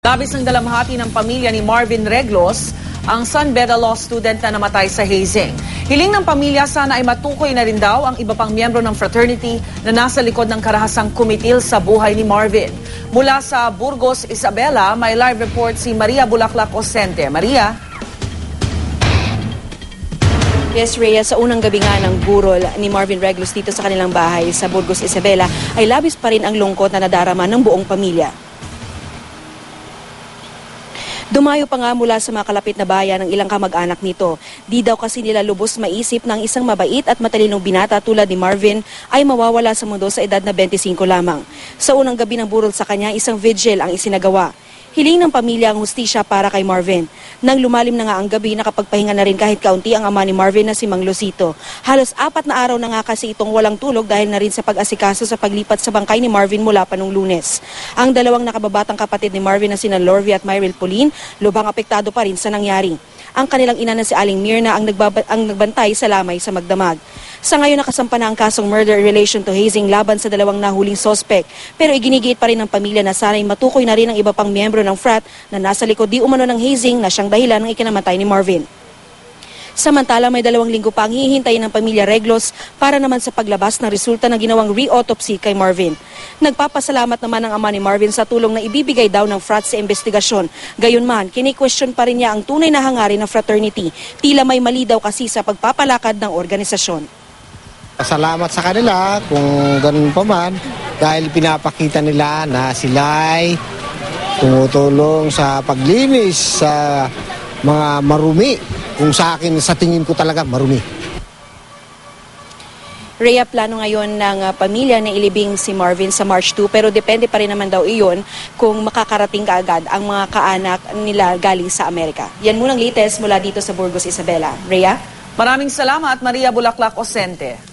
Labis ng dalamhati ng pamilya ni Marvin Reglos, ang San Beda Law student na namatay sa hazing. Hiling ng pamilya sana ay matukoy na rin daw ang iba pang miyembro ng fraternity na nasa likod ng karahasang kumitil sa buhay ni Marvin. Mula sa Burgos, Isabela, may live report si Maria Bulaklak Osente. Maria? Yes, Rhea, sa unang gabi nga ng burol ni Marvin Reglos dito sa kanilang bahay sa Burgos, Isabela, ay labis pa rin ang lungkot na nadarama ng buong pamilya. Dumayo pa nga mula sa mga kalapit na bayan ng ilang kamag-anak nito. Di daw kasi nila lubos maisip na ang isang mabait at matalinong binata tulad ni Marvin ay mawawala sa mundo sa edad na 25 lamang. Sa unang gabi ng burol sa kanya, isang vigil ang isinagawa. Hiling ng pamilya ang hustisya para kay Marvin. Nang lumalim na nga ang gabi, nakapagpahinga na rin kahit kaunti ang ama ni Marvin na si Mang Lucito. Halos 4 na araw na nga kasi itong walang tulog dahil na rin sa pag-asikaso sa paglipat sa bangkay ni Marvin mula pa nung Lunes. Ang dalawang nakababatang kapatid ni Marvin na sina Lorvie at Myril Pauline, lubhang apektado pa rin sa nangyari. Ang kanilang ina na si Aling Mirna ang nagbantay sa lamay sa magdamag. Sa ngayon nakasampa na ang kasong murder in relation to hazing laban sa dalawang nahuling sospek. Pero iginigiit pa rin ng pamilya na sana'y matukoy na rin ang iba pang miyembro ng frat na nasa likod di umano ng hazing na siyang dahilan ng ikinamatay ni Marvin. Samantala, may 2 linggo pa ang hihintayin ng pamilya Reglos para naman sa paglabas ng resulta ng ginawang re-autopsy kay Marvin. Nagpapasalamat naman ang ama ni Marvin sa tulong na ibibigay daw ng frat sa investigasyon. Gayunman, kini-question pa rin niya ang tunay na hangarin ng fraternity. Tila may mali daw kasi sa pagpapalakad ng organisasyon. Salamat sa kanila kung ganun pa man dahil pinapakita nila na sila'y tumutulong sa paglinis sa mga marumi. Kung sa akin, sa tingin ko talaga marumi. Rhea, plano ngayon ng pamilya na ilibing si Marvin sa March 2 pero depende pa rin naman daw iyon kung makakarating kaagad ang mga kaanak nila galing sa Amerika. Yan munang latest mula dito sa Burgos, Isabela. Rhea? Maraming salamat, Maria Bulaklak Osente.